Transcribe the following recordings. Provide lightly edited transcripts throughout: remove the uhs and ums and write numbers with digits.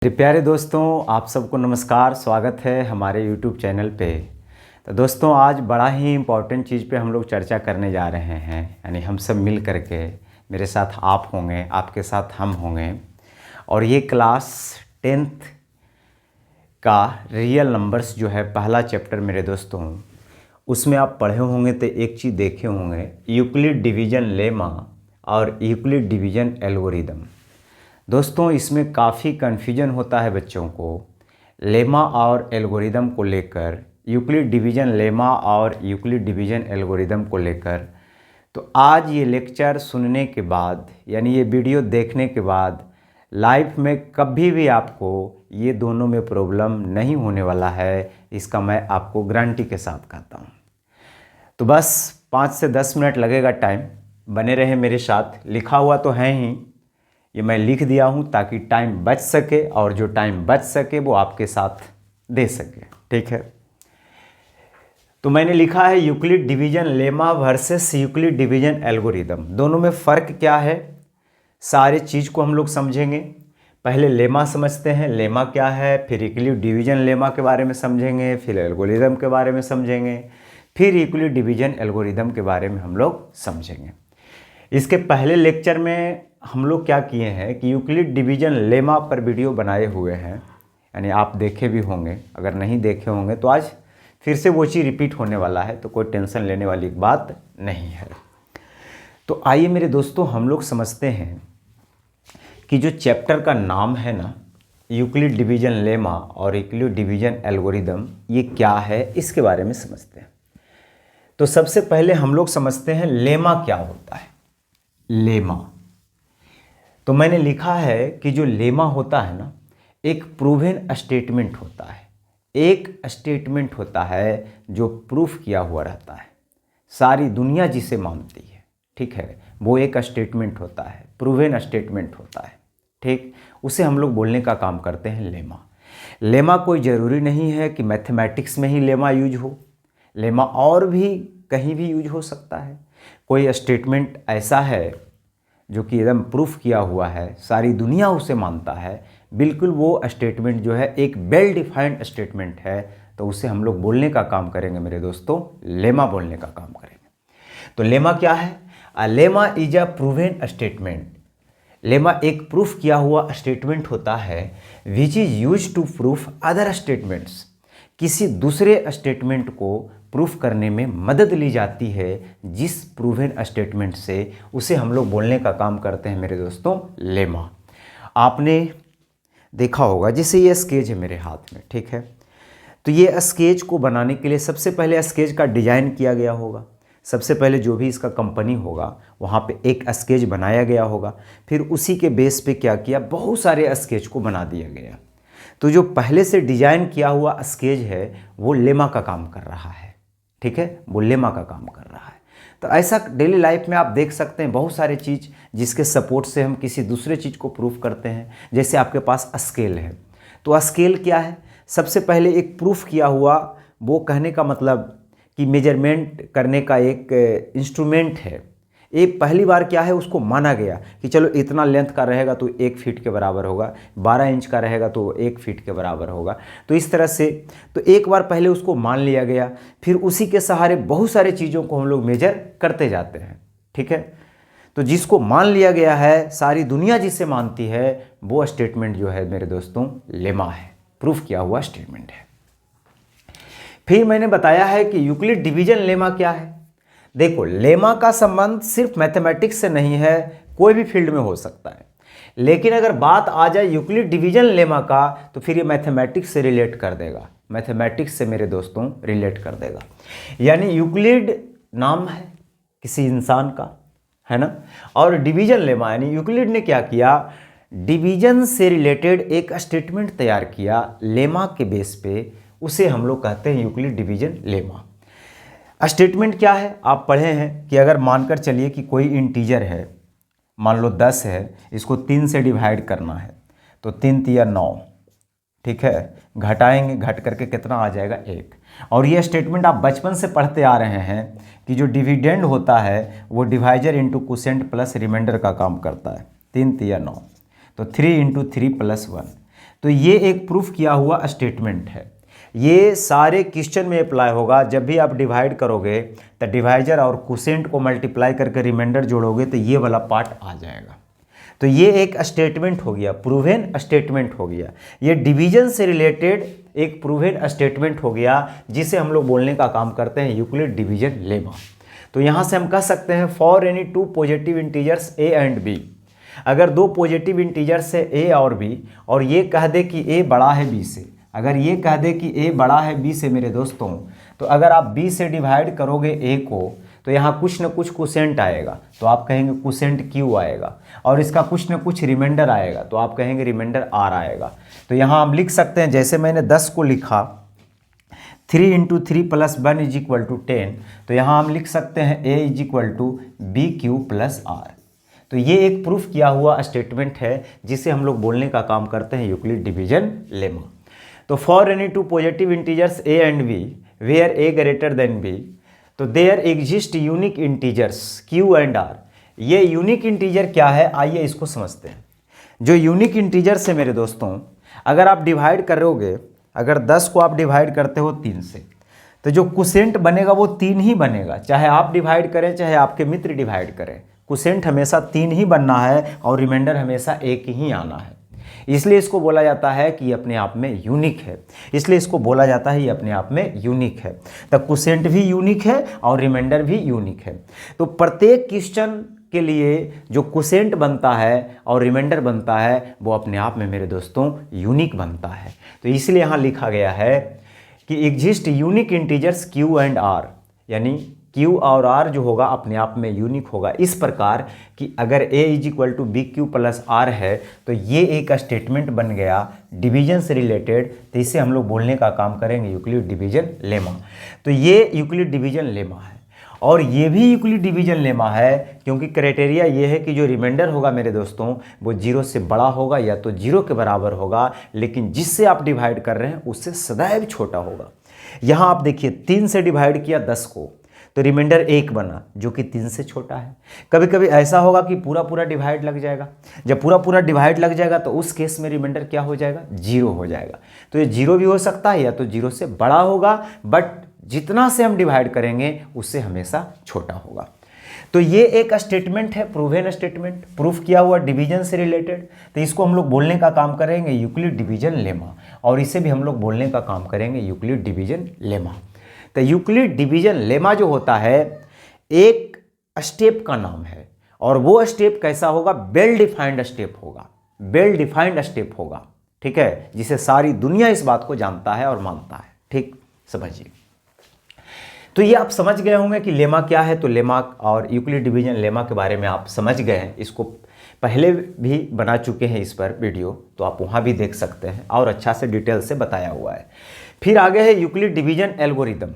मेरे प्यारे दोस्तों, आप सबको नमस्कार। स्वागत है हमारे YouTube चैनल पे। तो दोस्तों, आज बड़ा ही इम्पोर्टेंट चीज़ पे हम लोग चर्चा करने जा रहे हैं। यानी हम सब मिल कर के, मेरे साथ आप होंगे, आपके साथ हम होंगे, और ये क्लास 10th का रियल नंबर्स जो है पहला चैप्टर मेरे दोस्तों, उसमें आप पढ़े होंगे तो एक चीज़ देखे होंगे, यूक्लिड डिवीज़न लेमा और यूक्लिड डिवीज़न एल्गोरिदम। दोस्तों, इसमें काफ़ी कन्फ्यूजन होता है बच्चों को लेमा और एल्गोरिदम को लेकर, यूक्लिड डिवीज़न लेमा और यूक्लिड डिवीज़न एल्गोरिदम को लेकर। तो आज ये लेक्चर सुनने के बाद, यानी ये वीडियो देखने के बाद, लाइफ में कभी भी आपको ये दोनों में प्रॉब्लम नहीं होने वाला है, इसका मैं आपको गारंटी के साथ कहता हूँ। तो बस 5 से 10 मिनट लगेगा टाइम, बने रहे मेरे साथ। लिखा हुआ तो है ही, ये मैं लिख दिया हूँ ताकि टाइम बच सके, और जो टाइम बच सके वो आपके साथ दे सके, ठीक है। तो मैंने लिखा है Euclid division lemma versus Euclid division algorithm. दोनों में फ़र्क क्या है, सारे चीज़ को हम लोग समझेंगे। पहले लेमा समझते हैं, लेमा क्या है, फिर यूक्लिड डिवीज़न लेमा के बारे में समझेंगे, फिर एल्गोरिदम के बारे में समझेंगे, फिर यूक्लिड डिवीज़न एल्गोरिदम के बारे में हम लोग समझेंगे। इसके पहले लेक्चर में हम लोग क्या किए हैं कि यूक्लिड डिवीज़न लेमा पर वीडियो बनाए हुए हैं, यानी आप देखे भी होंगे। अगर नहीं देखे होंगे तो आज फिर से वो चीज़ रिपीट होने वाला है, तो कोई टेंशन लेने वाली बात नहीं है। तो आइए मेरे दोस्तों, हम लोग समझते हैं कि जो चैप्टर का नाम है ना, यूक्लिड डिवीज़न लेमा और यूक्लिड डिवीज़न एल्गोरिदम, ये क्या है इसके बारे में समझते हैं। तो सबसे पहले हम लोग समझते हैं लेमा क्या होता है। लेमा तो मैंने लिखा है कि जो लेमा होता है ना, एक प्रूवन स्टेटमेंट होता है। एक स्टेटमेंट होता है जो प्रूफ किया हुआ रहता है, सारी दुनिया जिसे मानती है, ठीक है। वो एक स्टेटमेंट होता है, प्रूवन स्टेटमेंट होता है, ठीक। उसे हम लोग बोलने का काम करते हैं लेमा। लेमा कोई ज़रूरी नहीं है कि मैथमेटिक्स में ही लेमा यूज हो, लेमा और भी कहीं भी यूज हो सकता है। कोई स्टेटमेंट ऐसा है जो कि एकदम प्रूफ किया हुआ है, सारी दुनिया उसे मानता है, बिल्कुल वो स्टेटमेंट जो है एक वेल डिफाइंड स्टेटमेंट है, तो उसे हम लोग बोलने का काम करेंगे मेरे दोस्तों, लेमा बोलने का काम करेंगे। तो लेमा क्या है? A lemma is a proven statement. Lemma एक प्रूफ किया हुआ स्टेटमेंट होता है which is use to proof other statements. किसी दूसरे स्टेटमेंट को प्रूफ करने में मदद ली जाती है जिस प्रूवन स्टेटमेंट से, उसे हम लोग बोलने का काम करते हैं मेरे दोस्तों, लेमा। आपने देखा होगा, जैसे ये स्केच है मेरे हाथ में, ठीक है। तो ये स्केच को बनाने के लिए सबसे पहले स्केच का डिज़ाइन किया गया होगा। सबसे पहले जो भी इसका कंपनी होगा वहाँ पे एक स्केच बनाया गया होगा, फिर उसी के बेस पे क्या किया, बहुत सारे स्केच को बना दिया गया। तो जो पहले से डिजाइन किया हुआ स्केच है वो लेमा का काम कर रहा है, ठीक है, वो लेमा का काम कर रहा है। तो ऐसा डेली लाइफ में आप देख सकते हैं बहुत सारे चीज़ जिसके सपोर्ट से हम किसी दूसरे चीज़ को प्रूफ करते हैं। जैसे आपके पास स्केल है, तो स्केल क्या है? सबसे पहले एक प्रूफ किया हुआ, वो कहने का मतलब कि मेजरमेंट करने का एक इंस्ट्रूमेंट है। एक पहली बार क्या है, उसको माना गया कि चलो इतना लेंथ का रहेगा तो 1 फीट के बराबर होगा, 12 इंच का रहेगा तो 1 फीट के बराबर होगा। तो इस तरह से तो एक बार पहले उसको मान लिया गया, फिर उसी के सहारे बहुत सारे चीज़ों को हम लोग मेजर करते जाते हैं, ठीक है। तो जिसको मान लिया गया है, सारी दुनिया जिसे मानती है, वो स्टेटमेंट जो है मेरे दोस्तों लेमा है, प्रूफ किया हुआ स्टेटमेंट है। फिर मैंने बताया है कि यूक्लिड डिवीज़न लेमा क्या है। देखो, लेमा का संबंध सिर्फ मैथमेटिक्स से नहीं है, कोई भी फील्ड में हो सकता है। लेकिन अगर बात आ जाए यूक्लिड डिवीज़न लेमा का, तो फिर ये मैथमेटिक्स से रिलेट कर देगा, मैथमेटिक्स से मेरे दोस्तों रिलेट कर देगा। यानी यूक्लिड नाम है किसी इंसान का, है ना, और डिवीज़न लेमा यानी यूक्लिड ने क्या किया, डिवीज़न से रिलेटेड एक स्टेटमेंट तैयार किया लेमा के बेस पे, उसे हम लोग कहते हैं यूक्लिड डिवीज़न लेमा। स्टेटमेंट क्या है, आप पढ़े हैं कि अगर मानकर चलिए कि कोई इंटीजर है, मान लो 10 है, इसको 3 से डिवाइड करना है, तो 3 तिया 9, ठीक है। घटाएंगे, घट करके कितना आ जाएगा, 1। और ये स्टेटमेंट आप बचपन से पढ़ते आ रहे हैं कि जो डिविडेंड होता है वो divisor into quotient plus remainder का काम करता है। 3 तिया 9, तो 3 × 3 + 1, तो ये एक प्रूफ किया हुआ स्टेटमेंट है। ये सारे क्वेश्चन में अप्लाई होगा। जब भी आप डिवाइड करोगे तो डिवाइजर और कोसेंट को मल्टीप्लाई करके रिमाइंडर जोड़ोगे तो ये वाला पार्ट आ जाएगा। तो ये एक स्टेटमेंट हो गया, प्रूवन स्टेटमेंट हो गया। ये डिवीजन से रिलेटेड एक प्रूवन स्टेटमेंट हो गया, जिसे हम लोग बोलने का काम करते हैं यूक्लिड डिवीजन लेमा। तो यहाँ से हम कह सकते हैं for any two positive integers A and B, अगर दो पॉजिटिव इंटीजर्स है ए और बी, और ये कह दे कि ए बड़ा है बी से, अगर ये कह दे कि ए बड़ा है बी से मेरे दोस्तों, तो अगर आप बी से डिवाइड करोगे ए को तो यहाँ कुछ न कुछ कोसेंट आएगा, तो आप कहेंगे कोसेंट क्यू आएगा, और इसका कुछ न कुछ रिमाइंडर आएगा, तो आप कहेंगे रिमाइंडर आर आएगा। तो यहाँ हम लिख सकते हैं, जैसे मैंने 10 को लिखा 3 × 3 + 1 = 10, तो यहाँ हम लिख सकते हैं a = BQ + R। तो ये एक प्रूफ किया हुआ स्टेटमेंट है, जिसे हम लोग बोलने का काम करते हैं यूक्लिड डिवीजन लेमा। तो for any two positive integers a and b where a greater than b, तो there exist unique integers q and r। ये यूनिक इंटीजर क्या है, आइए इसको समझते हैं। जो यूनिक इंटीजर्स है मेरे दोस्तों, अगर आप डिवाइड करोगे, अगर 10 को आप डिवाइड करते हो 3 से, तो जो कोसेंट बनेगा वो 3 ही बनेगा, चाहे आप डिवाइड करें चाहे आपके मित्र डिवाइड करें, कोसेंट हमेशा 3 ही बनना है और रिमाइंडर हमेशा 1 ही आना है। इसलिए इसको बोला जाता है कि ये अपने आप में यूनिक है, इसलिए इसको बोला जाता है ये अपने आप में यूनिक है। तो कोसेंट भी यूनिक है और रिमाइंडर भी यूनिक है। तो प्रत्येक क्वेश्चन के लिए जो कोसेंट बनता है और रिमाइंडर बनता है वो अपने आप में मेरे दोस्तों यूनिक बनता है। तो इसलिए यहाँ लिखा गया है कि exist unique integers Q and R, यानी Q और R जो होगा अपने आप में यूनिक होगा। इस प्रकार कि अगर A = BQ + R है, तो ये एक स्टेटमेंट बन गया डिवीजन से रिलेटेड, तो इसे हम लोग बोलने का काम करेंगे यूक्लिड डिवीजन लेमा। तो ये यूक्लिड डिवीजन लेमा है, और ये भी यूक्लिड डिवीजन लेमा है, क्योंकि क्राइटेरिया ये है कि जो रिमाइंडर होगा मेरे दोस्तों वो 0 से बड़ा होगा या तो 0 के बराबर होगा, लेकिन जिससे आप डिवाइड कर रहे हैं उससे सदैव छोटा होगा। यहाँ आप देखिए 3 से डिवाइड किया 10 को, तो रिमाइंडर 1 बना, जो कि 3 से छोटा है। कभी कभी ऐसा होगा कि पूरा डिवाइड लग जाएगा, जब पूरा डिवाइड लग जाएगा तो उस केस में रिमाइंडर क्या हो जाएगा, 0 हो जाएगा। तो ये 0 भी हो सकता है या तो 0 से बड़ा होगा, बट जितना से हम डिवाइड करेंगे उससे हमेशा छोटा होगा। तो ये एक स्टेटमेंट है, प्रूवन स्टेटमेंट, प्रूफ किया हुआ डिवीजन से रिलेटेड। तो इसको हम लोग बोलने का काम करेंगे यूक्लिड डिवीजन लेमा, और इसे भी हम लोग बोलने का काम करेंगे यूक्लिड डिवीजन लेमा। तो यूक्लिड डिवीजन लेमा जो होता है एक स्टेप का नाम है, और वो स्टेप कैसा होगा, वेल डिफाइंड स्टेप होगा, वेल डिफाइंड स्टेप होगा, ठीक है, जिसे सारी दुनिया इस बात को जानता है और मानता है। ठीक, समझिए। तो ये आप समझ गए होंगे कि लेमा क्या है। तो लेमा और यूक्लिड डिवीजन लेमा के बारे में आप समझ गए हैं, इसको पहले भी बना चुके हैं इस पर वीडियो, तो आप वहाँ भी देख सकते हैं, और अच्छा से डिटेल से बताया हुआ है। फिर आगे है यूक्लिड डिवीजन एल्गोरिदम।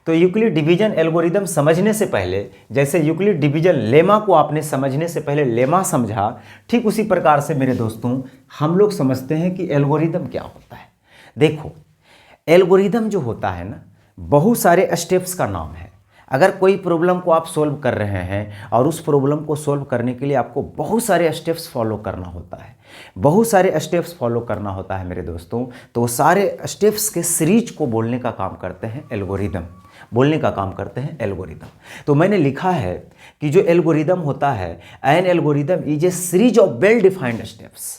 तो यूक्लिड डिवीजन एल्गोरिदम समझने से पहले, जैसे यूक्लिड डिवीजन लेमा को आपने समझने से पहले लेमा समझा, ठीक उसी प्रकार से मेरे दोस्तों हम लोग समझते हैं कि एल्गोरिदम क्या होता है। देखो, एल्गोरिदम जो होता है ना, बहुत सारे स्टेप्स का नाम है। अगर कोई प्रॉब्लम को आप सोल्व कर रहे हैं और उस प्रॉब्लम को सोल्व करने के लिए आपको बहुत सारे स्टेप्स फॉलो करना होता है, बहुत सारे स्टेप्स फॉलो करना होता है मेरे दोस्तों, तो सारे स्टेप्स के सीरीज को बोलने का काम करते हैं एल्गोरिदम, बोलने का काम करते हैं एल्गोरिदम। तो मैंने लिखा है कि जो एल्गोरिदम होता है, N algorithm is a series of well defined steps.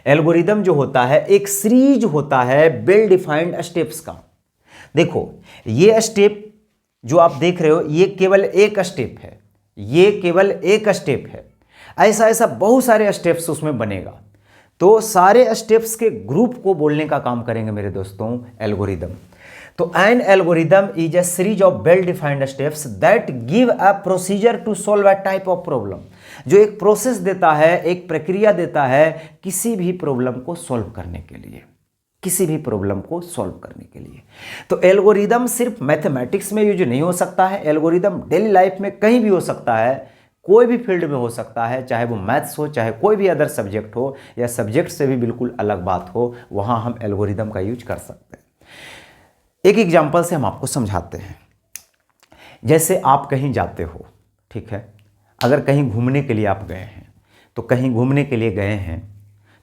Algorithm जो होता है एक सीरीज होता है वेल डिफाइंड स्टेप्स का। देखो, ये स्टेप जो आप देख रहे हो ये केवल एक स्टेप है, ये केवल एक स्टेप है। ऐसा ऐसा बहुत सारे स्टेप्स उसमें बनेगा, तो सारे स्टेप्स के ग्रुप को बोलने का काम करेंगे मेरे दोस्तों एल्गोरिदम। तो an algorithm is a series of well defined steps that give a procedure to solve a type of problem, जो एक प्रोसेस देता है, एक प्रक्रिया देता है किसी भी प्रॉब्लम को सॉल्व करने के लिए, किसी भी प्रॉब्लम को सॉल्व करने के लिए। तो एल्गोरिदम सिर्फ मैथमेटिक्स में यूज नहीं हो सकता है, एल्गोरिदम डेली लाइफ में कहीं भी हो सकता है, कोई भी फील्ड में हो सकता है, चाहे वो मैथ्स हो, चाहे कोई भी अदर सब्जेक्ट हो, या सब्जेक्ट से भी बिल्कुल अलग बात हो, वहाँ हम एल्गोरिदम का यूज कर सकते हैं। एक एग्जाम्पल से हम आपको समझाते हैं। जैसे आप कहीं जाते हो, ठीक है, अगर कहीं घूमने के लिए आप गए हैं, तो कहीं घूमने के लिए गए हैं,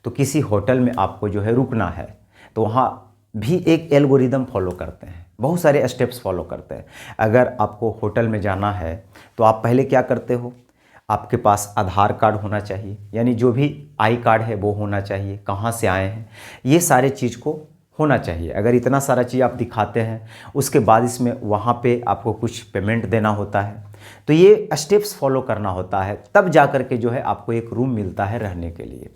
तो किसी होटल में आपको जो है रुकना है, तो वहाँ भी एक एल्गोरिदम फॉलो करते हैं, बहुत सारे स्टेप्स फॉलो करते हैं। अगर आपको होटल में जाना है तो आप पहले क्या करते हो, आपके पास आधार कार्ड होना चाहिए, यानी जो भी आई कार्ड है वो होना चाहिए, कहाँ से आए हैं ये सारे चीज़ को होना चाहिए। अगर इतना सारा चीज़ आप दिखाते हैं, उसके बाद इसमें वहाँ पे आपको कुछ पेमेंट देना होता है, तो ये स्टेप्स फॉलो करना होता है, तब जा कर के जो है आपको एक रूम मिलता है रहने के लिए।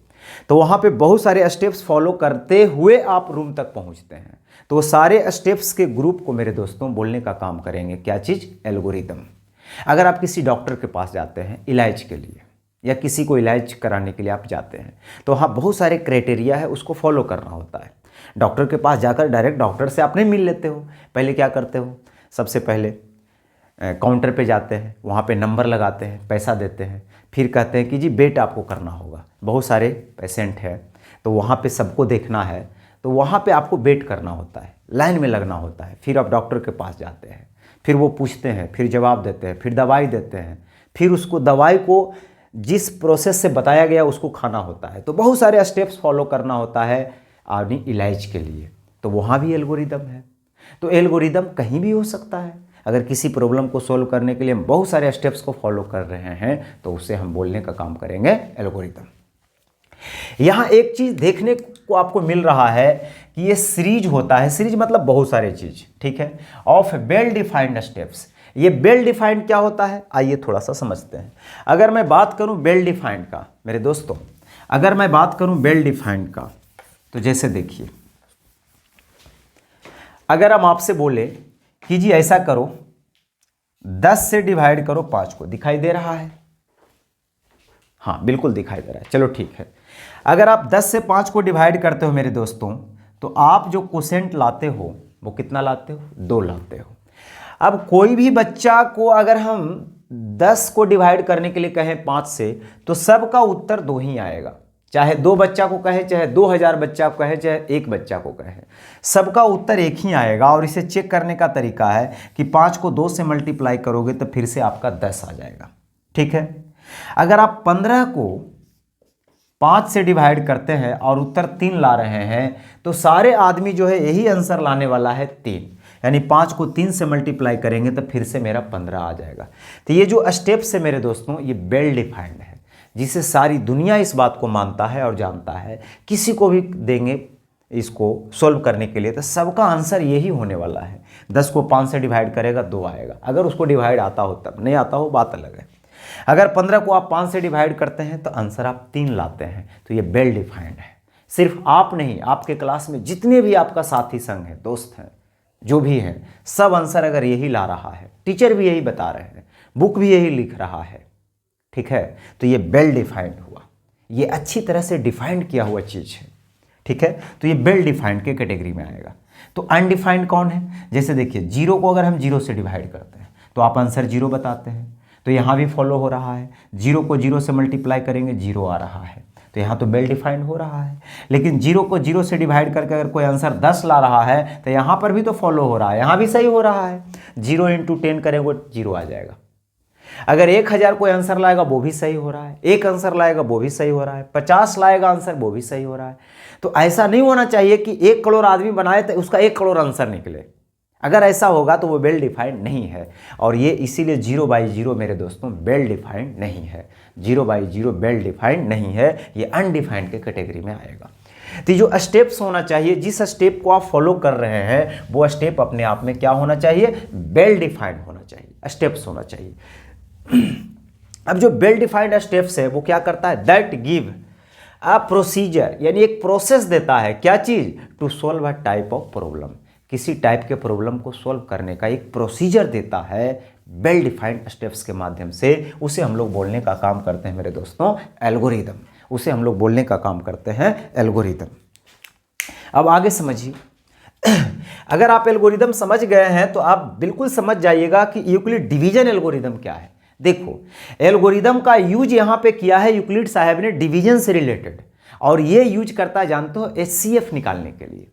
तो वहाँ पे बहुत सारे स्टेप्स फॉलो करते हुए आप रूम तक पहुँचते हैं। तो वो सारे स्टेप्स के ग्रुप को मेरे दोस्तों बोलने का काम करेंगे, क्या चीज़, एल्गोरिदम। अगर आप किसी डॉक्टर के पास जाते हैं इलाज के लिए, या किसी को इलाज कराने के लिए आप जाते हैं, तो वहाँ बहुत सारे क्राइटेरिया है, उसको फॉलो करना होता है। डॉक्टर के पास जाकर डायरेक्ट डॉक्टर से आप नहीं मिल लेते हो, पहले क्या करते हो, सबसे पहले काउंटर पे जाते हैं, वहाँ पे नंबर लगाते हैं, पैसा देते हैं, फिर कहते हैं कि जी वेट आपको करना होगा, बहुत सारे पेशेंट हैं तो वहाँ पे सबको देखना है, तो वहाँ पे आपको वेट करना होता है, लाइन में लगना होता है। फिर आप डॉक्टर के पास जाते हैं, फिर वो पूछते हैं, फिर जवाब देते हैं, फिर दवाई देते हैं, फिर उसको दवाई को जिस प्रोसेस से बताया गया उसको खाना होता है। तो बहुत सारे स्टेप्स फॉलो करना होता है अपनी इलाज के लिए, तो वहाँ भी एल्गोरिदम है। तो एल्गोरिदम कहीं भी हो सकता है। अगर किसी प्रॉब्लम को सॉल्व करने के लिए हम बहुत सारे स्टेप्स को फॉलो कर रहे हैं, तो उसे हम बोलने का काम करेंगे एल्गोरिदम। यहाँ एक चीज़ देखने को आपको मिल रहा है कि ये सीरीज होता है, सीरीज मतलब बहुत सारे चीज़, ठीक है, ऑफ वेल डिफाइंड स्टेप्स। ये वेल डिफाइंड क्या होता है, आइए थोड़ा सा समझते हैं। अगर मैं बात करूं वेल डिफाइंड का, मेरे दोस्तों, अगर मैं बात करूं वेल डिफाइंड का, तो जैसे देखिए, अगर हम आपसे बोले कि जी ऐसा करो, 10 से डिवाइड करो 5 को, दिखाई दे रहा है? हाँ बिल्कुल दिखाई दे रहा है, चलो ठीक है। अगर आप 10 से 5 को डिवाइड करते हो मेरे दोस्तों, तो आप जो क्वोशेंट लाते हो वो कितना लाते हो, 2 लाते हो। अब कोई भी बच्चा को अगर हम 10 को डिवाइड करने के लिए कहें 5 से, तो सबका उत्तर 2 ही आएगा। चाहे 2 बच्चा को कहे, चाहे 2000 बच्चा को कहे, चाहे 1 बच्चा को कहे, सबका उत्तर एक ही आएगा। और इसे चेक करने का तरीका है कि 5 को 2 से मल्टीप्लाई करोगे तो फिर से आपका 10 आ जाएगा, ठीक है। अगर आप 15 को 5 से डिवाइड करते हैं और उत्तर 3 ला रहे हैं, तो सारे आदमी जो है यही आंसर लाने वाला है 3, यानी 5 को 3 से मल्टीप्लाई करेंगे तो फिर से मेरा 15 आ जाएगा। तो ये जो स्टेप्स है मेरे दोस्तों, ये वेल डिफाइंड है, जिसे सारी दुनिया इस बात को मानता है और जानता है। किसी को भी देंगे इसको सॉल्व करने के लिए तो सबका आंसर यही होने वाला है। 10 को 5 से डिवाइड करेगा 2 आएगा, अगर उसको डिवाइड आता हो तब, नहीं आता हो बात अलग है। अगर 15 को आप 5 से डिवाइड करते हैं तो आंसर आप 3 लाते हैं। तो ये वेल डिफाइंड है। सिर्फ आप नहीं, आपके क्लास में जितने भी आपका साथी संग है, दोस्त हैं, जो भी हैं, सब आंसर अगर यही ला रहा है, टीचर भी यही बता रहे हैं, बुक भी यही लिख रहा है, ठीक है, तो ये वेल डिफाइंड हुआ, ये अच्छी तरह से डिफाइंड किया हुआ चीज़ है, ठीक है। तो ये वेल डिफाइंड के कैटेगरी में आएगा। तो अनडिफाइंड कौन है, जैसे देखिए 0 को अगर हम 0 से डिवाइड करते हैं तो आप आंसर 0 बताते हैं, तो यहाँ भी फॉलो हो रहा है। 0 को 0 से मल्टीप्लाई करेंगे 0 आ रहा है, तो यहाँ तो वेल डिफाइंड हो रहा है। लेकिन 0 को 0 से डिवाइड करके अगर कोई आंसर 10 ला रहा है तो यहाँ पर भी तो फॉलो हो रहा है, यहाँ भी सही हो रहा है। 0 × 10 करेंगे 0 आ जाएगा। अगर 1000 कोई आंसर लाएगा वो भी सही हो रहा है, 1 आंसर लाएगा वो भी सही हो रहा है, 50 लाएगा आंसर वो भी सही हो रहा है। तो ऐसा नहीं होना चाहिए कि 1 करोड़ आदमी बनाए तो उसका 1 करोड़ आंसर निकले। अगर ऐसा होगा तो वो वेल डिफाइंड नहीं है। और ये इसीलिए 0/0 मेरे दोस्तों वेल डिफाइंड नहीं है। 0/0 वेल डिफाइंड नहीं है, ये अनडिफाइंड के कैटेगरी में आएगा। तो जो स्टेप्स होना चाहिए, जिस स्टेप को आप फॉलो कर रहे हैं वो स्टेप अपने आप में क्या होना चाहिए, वेल डिफाइंड होना चाहिए, स्टेप्स होना चाहिए। अब जो वेल डिफाइंड स्टेप्स है वो क्या करता है, दैट गिव अ प्रोसीजर, यानी एक प्रोसेस देता है, क्या चीज़, to solve a type of problem, किसी टाइप के प्रॉब्लम को सॉल्व करने का एक प्रोसीजर देता है वेल डिफाइंड स्टेप्स के माध्यम से। उसे हम लोग बोलने का काम करते हैं मेरे दोस्तों एल्गोरिदम, उसे हम लोग बोलने का काम करते हैं एल्गोरिदम। अब आगे समझिए, अगर आप एल्गोरिदम समझ गए हैं तो आप बिल्कुल समझ जाइएगा कि यूक्लिड डिवीजन एल्गोरिदम क्या है। देखो, एल्गोरिदम का यूज यहाँ पे किया है यूक्लिड साहब ने डिवीजन से रिलेटेड, और ये यूज करता है जानते हो HCF निकालने के लिए।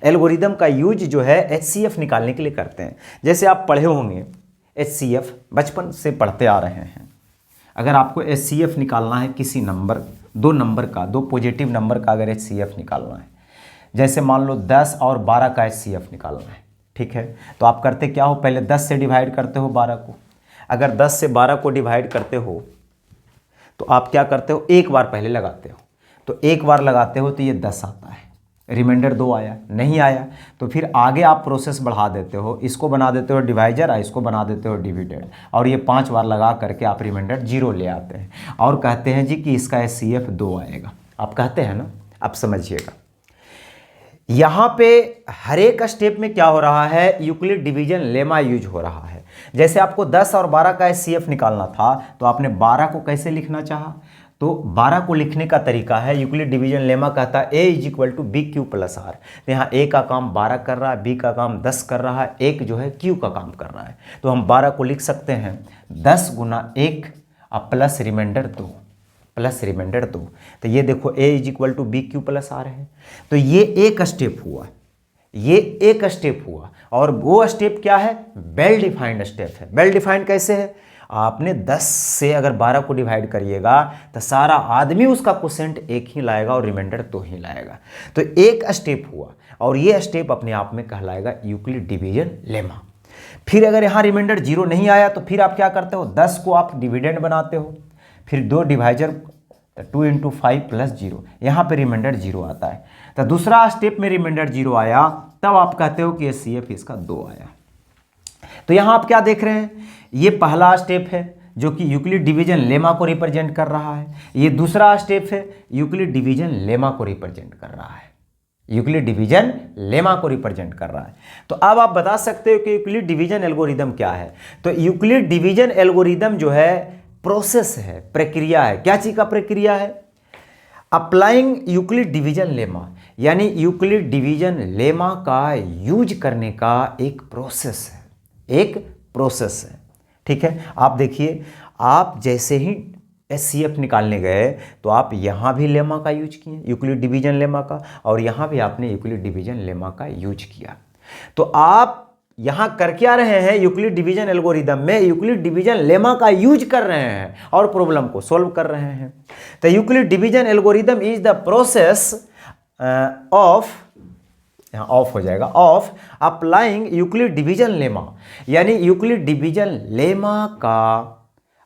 एल्गोरिदम का यूज जो है HCF निकालने के लिए करते हैं। जैसे आप पढ़े होंगे HCF, बचपन से पढ़ते आ रहे हैं। अगर आपको HCF निकालना है किसी नंबर दो नंबर का, दो पॉजिटिव नंबर का अगर HCF निकालना है, जैसे मान लो 10 और 12 का HCF निकालना है, ठीक है, तो आप करते क्या हो, पहले 10 से डिवाइड करते हो 12 को। अगर 10 से 12 को डिवाइड करते हो तो आप क्या करते हो, एक बार पहले लगाते हो, तो एक बार लगाते हो तो ये 10 आता है, रिमाइंडर 2 आया, नहीं आया तो फिर आगे आप प्रोसेस बढ़ा देते हो, इसको बना देते हो डिवाइजर और इसको बना देते हो डिविडेड, और ये 5 बार लगा करके आप रिमाइंडर 0 ले आते हैं और कहते हैं जी कि इसका HCF 2 आएगा। आप कहते हैं ना, आप समझिएगा यहाँ पे हर एक स्टेप में क्या हो रहा है, यूक्लिड डिवीजन लेमा यूज हो रहा है। जैसे आपको 10 और 12 का HCF निकालना था तो आपने 12 को कैसे लिखना चाहा, तो 12 को लिखने का तरीका है, यूक्लिड डिवीजन लेमा कहता है A = BQ + R। तो यहाँ A का काम 12 कर रहा है, B का काम 10 कर रहा है, एक जो है Q का काम कर रहा है, तो हम 12 को लिख सकते हैं 10 × 1 प्लस रिमाइंडर 2। तो ये देखो A = BQ + R है। तो ये एक स्टेप हुआ, ये एक स्टेप हुआ, और वो स्टेप क्या है, वेल डिफाइंड स्टेप है। वेल डिफाइंड कैसे है, आपने 10 से अगर 12 को डिवाइड करिएगा तो सारा आदमी उसका क्वोशेंट 1 ही लाएगा और रिमाइंडर 2 ही लाएगा। तो एक स्टेप हुआ और ये स्टेप अपने आप में कहलाएगा यूक्लिड डिवीजन लेमा। फिर अगर यहाँ रिमाइंडर 0 नहीं आया तो फिर आप क्या करते हो, 10 को आप डिविडेंड बनाते हो, फिर 2 डिवाइजर 2 × 5 + 0, यहाँ पे रिमाइंडर 0 आता है। तो दूसरा स्टेप में रिमाइंडर 0 आया, तब आप कहते हो कि HCF इसका 2 आया। तो यहाँ आप क्या देख रहे हैं, ये पहला स्टेप है जो कि यूक्लिड डिवीजन लेमा को रिप्रेजेंट कर रहा है, ये दूसरा स्टेप है यूक्लिड डिवीजन लेमा को रिप्रेजेंट कर रहा है, यूक्लिड डिवीजन लेमा को रिप्रेजेंट कर रहा है। तो अब आप बता सकते हो कि यूक्लिड डिवीजन एल्गोरिदम क्या है। तो यूक्लिड डिवीजन एल्गोरिदम जो है प्रोसेस है, प्रक्रिया है। क्या चीज का प्रक्रिया है, अप्लाइंग यूक्लिड डिवीजन लेमा, यानी यूक्लिड डिवीजन लेमा का यूज करने का एक प्रोसेस है, एक प्रोसेस है, ठीक है। आप देखिए, आप जैसे ही HCF निकालने गए तो आप यहाँ भी लेमा का यूज किए, यूक्लिड डिवीजन लेमा का, और यहाँ भी आपने यूक्लिड डिवीजन लेमा का यूज किया। तो आप यहाँ कर क्या रहे हैं, यूक्लिड डिवीजन एल्गोरिदम में यूक्लिड डिवीजन लेमा का यूज कर रहे हैं और प्रॉब्लम को सॉल्व कर रहे हैं। तो Euclid division algorithm is the process of, यहाँ ऑफ हो जाएगा, of applying Euclid division lemma, यानी यूक्लिड डिवीजन लेमा का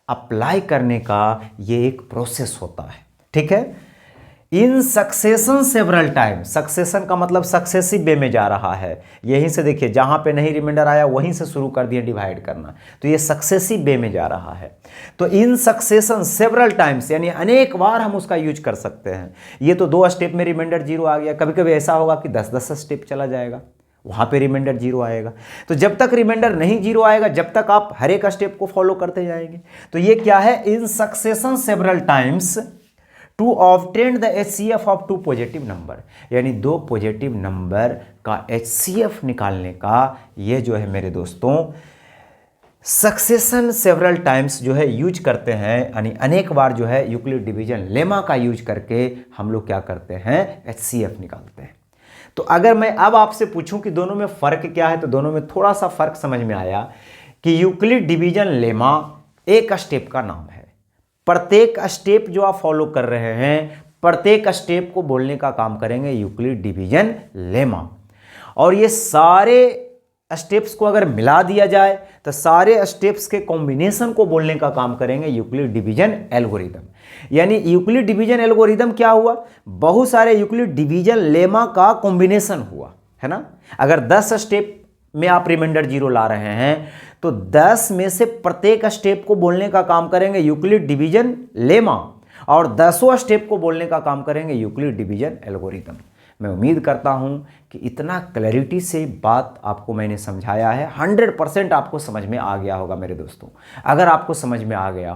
अप्लाई करने का ये एक प्रोसेस होता है, ठीक है। In succession several time, succession का मतलब सक्सेसिव वे में जा रहा है, यहीं से देखिए जहाँ पे नहीं रिमाइंडर आया वहीं से शुरू कर दिए डिवाइड करना, तो ये सक्सेसिव वे में जा रहा है। तो इन सक्सेशन सेवरल टाइम्स, यानी अनेक बार हम उसका यूज कर सकते हैं। ये तो 2 स्टेप में रिमाइंडर 0 आ गया, कभी कभी ऐसा होगा कि 10-10 स्टेप चला जाएगा, वहाँ पे रिमाइंडर 0 आएगा। तो जब तक रिमाइंडर नहीं 0 आएगा जब तक आप हर एक स्टेप को फॉलो करते जाएंगे। तो ये क्या है, in succession several times to obtain the HCF of 2 positive number, यानी 2 पॉजिटिव नंबर का HCF निकालने का ये जो है मेरे दोस्तों सक्सेशन सेवरल टाइम्स जो है यूज करते हैं, यानी अनेक बार जो है यूक्लिड डिवीजन लेमा का यूज करके हम लोग क्या करते हैं, HCF निकालते हैं। तो अगर मैं अब आपसे पूछूं कि दोनों में फ़र्क क्या है, तो दोनों में थोड़ा सा फ़र्क समझ में आया कि यूक्लिड डिवीजन लेमा एक स्टेप का नाम है। प्रत्येक स्टेप जो आप फॉलो कर रहे हैं, प्रत्येक स्टेप को बोलने का काम करेंगे यूक्लिड डिवीजन लेमा, और ये सारे स्टेप्स को अगर मिला दिया जाए तो सारे स्टेप्स के कॉम्बिनेशन को बोलने का काम करेंगे यूक्लिड डिवीजन एल्गोरिदम। यानी यूक्लिड डिवीजन एल्गोरिदम क्या हुआ, बहुत सारे यूक्लिड डिवीजन लेमा का कॉम्बिनेशन हुआ, है ना। अगर 10 स्टेप में आप रिमाइंडर 0 ला रहे हैं तो 10 में से प्रत्येक स्टेप को बोलने का काम करेंगे यूक्लिड डिवीजन लेमा, और 10 स्टेप को बोलने का काम करेंगे यूक्लिड डिवीजन एल्गोरिदम। मैं उम्मीद करता हूं कि इतना क्लैरिटी से बात आपको मैंने समझाया है, 100% आपको समझ में आ गया होगा मेरे दोस्तों। अगर आपको समझ में आ गया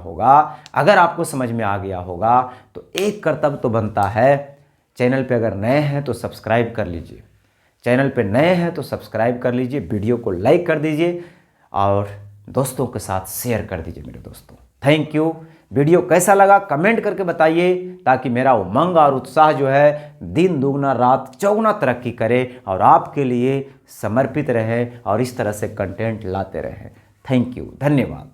होगा, तो एक कर्तव्य तो बनता है, चैनल पे अगर नए हैं तो सब्सक्राइब कर लीजिए, वीडियो को लाइक कर दीजिए और दोस्तों के साथ शेयर कर दीजिए मेरे दोस्तों। Thank you. वीडियो कैसा लगा कमेंट करके बताइए, ताकि मेरा उमंग और उत्साह जो है दिन दुगना रात चौगुना तरक्की करे और आपके लिए समर्पित रहे और इस तरह से कंटेंट लाते रहे। थैंक यू, धन्यवाद।